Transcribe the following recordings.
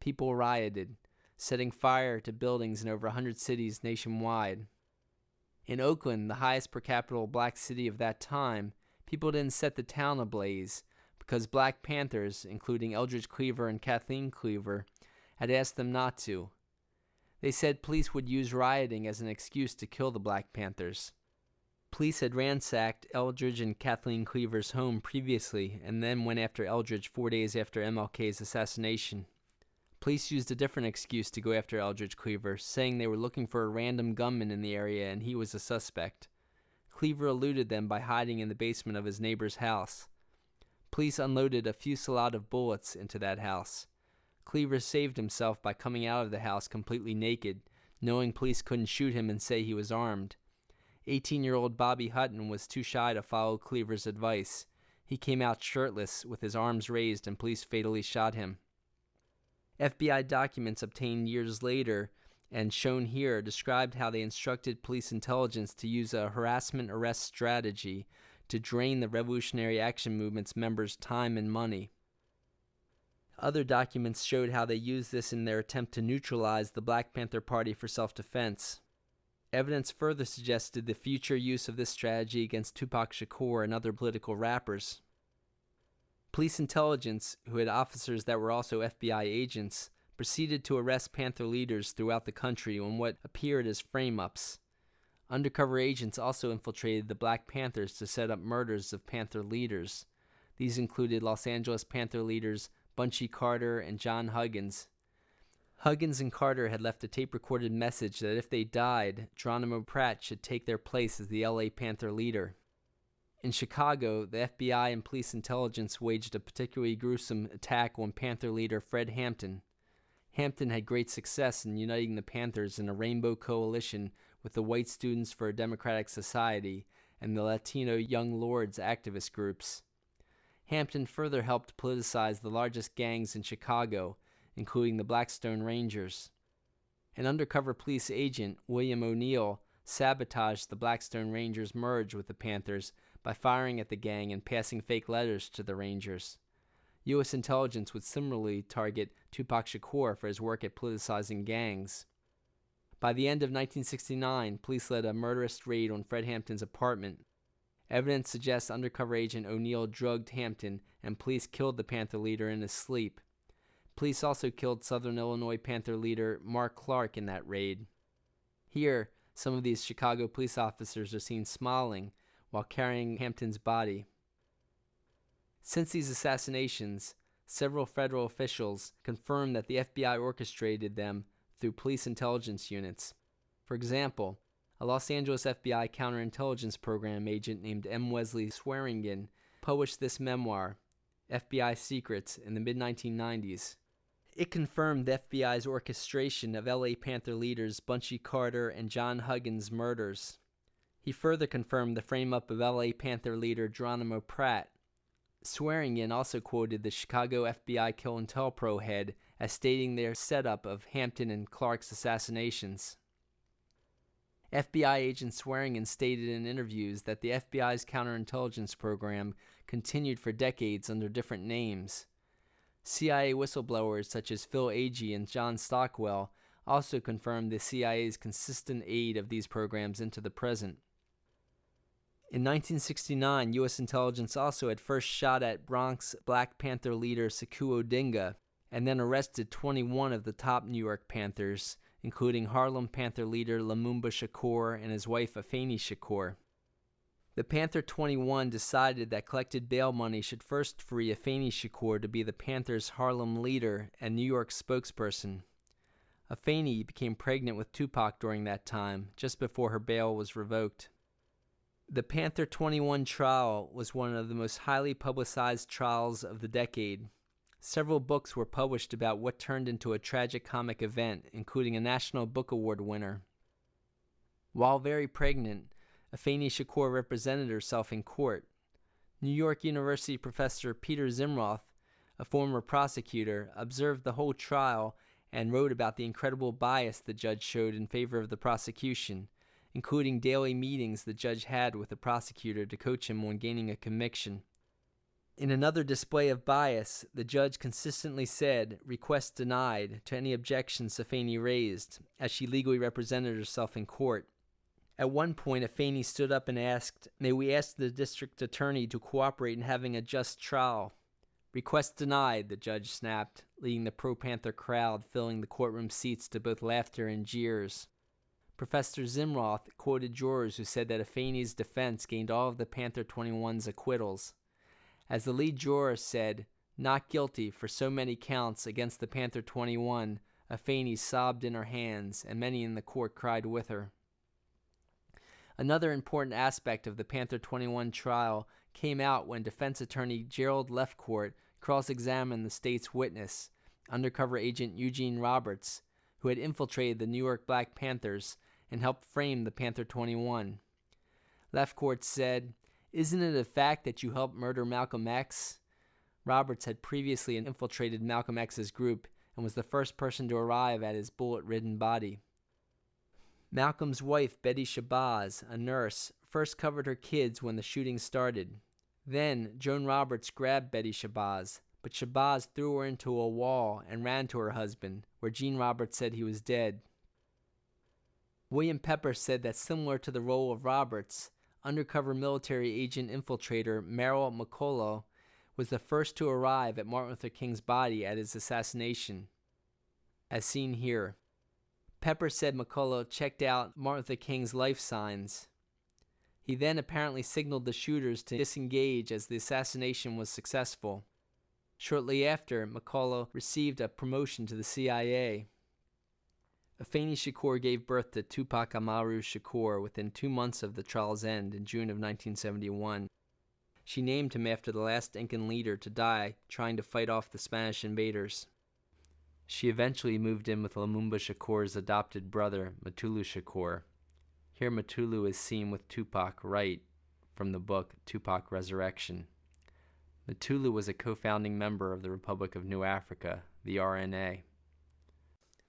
people rioted, setting fire to buildings in over 100 cities nationwide. In Oakland, the highest per capita black city of that time, people didn't set the town ablaze because Black Panthers, including Eldridge Cleaver and Kathleen Cleaver, had asked them not to. They said police would use rioting as an excuse to kill the Black Panthers. Police had ransacked Eldridge and Kathleen Cleaver's home previously and then went after Eldridge 4 days after MLK's assassination. Police used a different excuse to go after Eldridge Cleaver, saying they were looking for a random gunman in the area and he was a suspect. Cleaver eluded them by hiding in the basement of his neighbor's house. Police unloaded a fusillade of bullets into that house. Cleaver saved himself by coming out of the house completely naked, knowing police couldn't shoot him and say he was armed. 18-year-old Bobby Hutton was too shy to follow Cleaver's advice. He came out shirtless with his arms raised and police fatally shot him. FBI documents obtained years later and shown here described how they instructed police intelligence to use a harassment arrest strategy to drain the Revolutionary Action Movement's members' time and money. Other documents showed how they used this in their attempt to neutralize the Black Panther Party for self-defense. Evidence further suggested the future use of this strategy against Tupac Shakur and other political rappers. Police intelligence, who had officers that were also FBI agents, proceeded to arrest Panther leaders throughout the country on what appeared as frame-ups. Undercover agents also infiltrated the Black Panthers to set up murders of Panther leaders. These included Los Angeles Panther leaders Bunchy Carter and John Huggins. Huggins and Carter had left a tape-recorded message that if they died, Geronimo Pratt should take their place as the LA Panther leader. In Chicago, the FBI and police intelligence waged a particularly gruesome attack on Panther leader Fred Hampton. Hampton had great success in uniting the Panthers in a rainbow coalition with the White Students for a Democratic Society and the Latino Young Lords activist groups. Hampton further helped politicize the largest gangs in Chicago, including the Blackstone Rangers. An undercover police agent, William O'Neill, sabotaged the Blackstone Rangers' merge with the Panthers by firing at the gang and passing fake letters to the Rangers. U.S. intelligence would similarly target Tupac Shakur for his work at politicizing gangs. By the end of 1969, police led a murderous raid on Fred Hampton's apartment. Evidence suggests undercover agent O'Neill drugged Hampton and police killed the Panther leader in his sleep. Police also killed Southern Illinois Panther leader Mark Clark in that raid. Here, some of these Chicago police officers are seen smiling while carrying Hampton's body. Since these assassinations, several federal officials confirmed that the FBI orchestrated them through police intelligence units. For example, a Los Angeles FBI counterintelligence program agent named M. Wesley Swearingen published this memoir, FBI Secrets, in the mid-1990s. It confirmed the FBI's orchestration of LA Panther leaders Bunchy Carter and John Huggins' murders. He further confirmed the frame-up of LA Panther leader Geronimo Pratt. Swearingen also quoted the Chicago FBI COINTELPRO head as stating their setup of Hampton and Clark's assassinations. FBI agent Swearingen stated in interviews that the FBI's counterintelligence program continued for decades under different names. CIA whistleblowers such as Phil Agee and John Stockwell also confirmed the CIA's consistent aid of these programs into the present. In 1969, U.S. intelligence also had first shot at Bronx Black Panther leader Sekou Odinga and then arrested 21 of the top New York Panthers, including Harlem Panther leader Lumumba Shakur and his wife Afeni Shakur. The Panther 21 decided that collected bail money should first free Afeni Shakur to be the Panthers' Harlem leader and New York spokesperson. Afeni became pregnant with Tupac during that time, just before her bail was revoked. The Panther 21 trial was one of the most highly publicized trials of the decade. Several books were published about what turned into a tragicomic event, including a National Book Award winner. While very pregnant, Afeni Shakur represented herself in court. New York University professor Peter Zimroth, a former prosecutor, observed the whole trial and wrote about the incredible bias the judge showed in favor of the prosecution, including daily meetings the judge had with the prosecutor to coach him on gaining a conviction. In another display of bias, the judge consistently said, "Request denied," to any objections Afeni raised, as she legally represented herself in court. At one point, Afeni stood up and asked, "May we ask the district attorney to cooperate in having a just trial?" "Request denied," the judge snapped, leading the pro-Panther crowd filling the courtroom seats to both laughter and jeers. Professor Zimroth quoted jurors who said that Afeni's defense gained all of the Panther 21's acquittals. As the lead juror said, "Not guilty for so many counts against the Panther 21, Afeni sobbed in her hands, and many in the court cried with her." Another important aspect of the Panther 21 trial came out when defense attorney Gerald Lefcourt cross-examined the state's witness, undercover agent Eugene Roberts, who had infiltrated the New York Black Panthers and helped frame the Panther 21. Lefcourt said, "Isn't it a fact that you helped murder Malcolm X?" Roberts had previously infiltrated Malcolm X's group and was the first person to arrive at his bullet-ridden body. Malcolm's wife, Betty Shabazz, a nurse, first covered her kids when the shooting started. Then, Joan Roberts grabbed Betty Shabazz, but Shabazz threw her into a wall and ran to her husband, where Gene Roberts said he was dead. William Pepper said that similar to the role of Roberts, undercover military agent infiltrator Merrill McCullough was the first to arrive at Martin Luther King's body at his assassination, as seen here. Pepper said McCullough checked out Martin Luther King's life signs. He then apparently signaled the shooters to disengage as the assassination was successful. Shortly after, McCullough received a promotion to the CIA. Afeni Shakur gave birth to Tupac Amaru Shakur within 2 months of the trial's end in June of 1971. She named him after the last Incan leader to die trying to fight off the Spanish invaders. She eventually moved in with Lumumba Shakur's adopted brother, Mutulu Shakur. Here Mutulu is seen with Tupac right from the book Tupac Resurrection. Mutulu was a co-founding member of the Republic of New Africa, the RNA.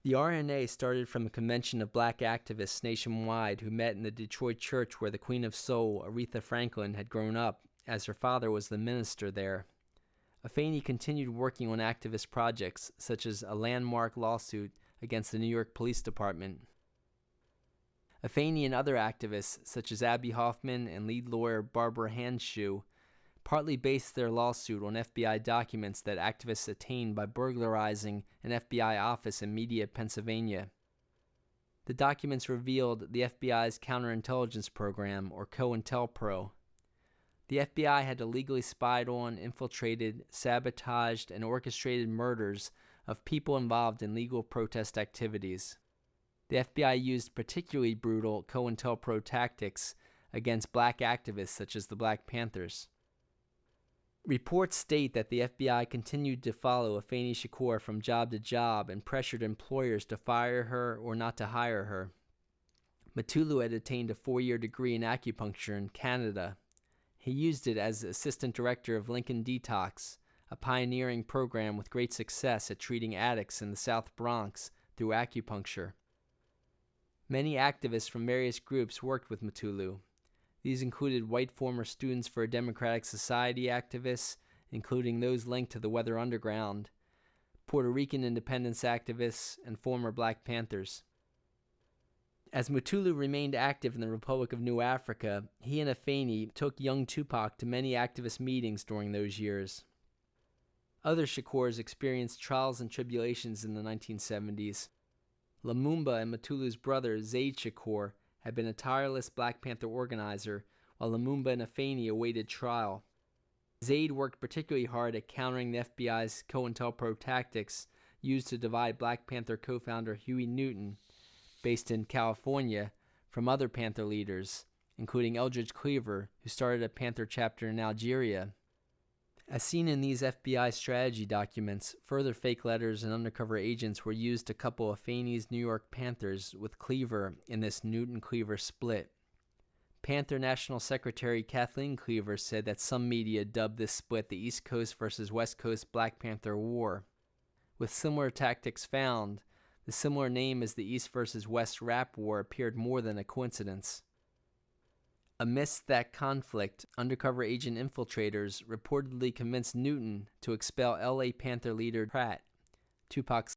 The RNA started from a convention of black activists nationwide who met in the Detroit church where the Queen of Soul, Aretha Franklin, had grown up, as her father was the minister there. Afeni continued working on activist projects, such as a landmark lawsuit against the New York Police Department. Afeni and other activists, such as Abby Hoffman and lead lawyer Barbara Handschuh, partly based their lawsuit on FBI documents that activists attained by burglarizing an FBI office in Media, Pennsylvania. The documents revealed the FBI's counterintelligence program, or COINTELPRO. The FBI had illegally spied on, infiltrated, sabotaged, and orchestrated murders of people involved in legal protest activities. The FBI used particularly brutal COINTELPRO tactics against black activists such as the Black Panthers. Reports state that the FBI continued to follow Afeni Shakur from job to job and pressured employers to fire her or not to hire her. Mutulu had attained a 4-year degree in acupuncture in Canada. He used it as assistant director of Lincoln Detox, a pioneering program with great success at treating addicts in the South Bronx through acupuncture. Many activists from various groups worked with Mutulu. These included white former Students for a Democratic Society activists, including those linked to the Weather Underground, Puerto Rican independence activists, and former Black Panthers. As Mutulu remained active in the Republic of New Africa, he and Afeni took young Tupac to many activist meetings during those years. Other Shakurs experienced trials and tribulations in the 1970s. Lumumba and Mutulu's brother, Zaid Shakur, had been a tireless Black Panther organizer, while Lumumba and Afeni awaited trial. Zaid worked particularly hard at countering the FBI's COINTELPRO tactics used to divide Black Panther co-founder Huey Newton, based in California, from other Panther leaders, including Eldridge Cleaver, who started a Panther chapter in Algeria. As seen in these FBI strategy documents, further fake letters and undercover agents were used to couple Afeni's New York Panthers with Cleaver in this Newton-Cleaver split. Panther National Secretary Kathleen Cleaver said that some media dubbed this split the East Coast versus West Coast Black Panther War. With similar tactics found, the similar name as the East versus West Rap War appeared more than a coincidence. Amidst that conflict, undercover agent infiltrators reportedly convinced Newton to expel LA Panther leader Pratt, Tupac's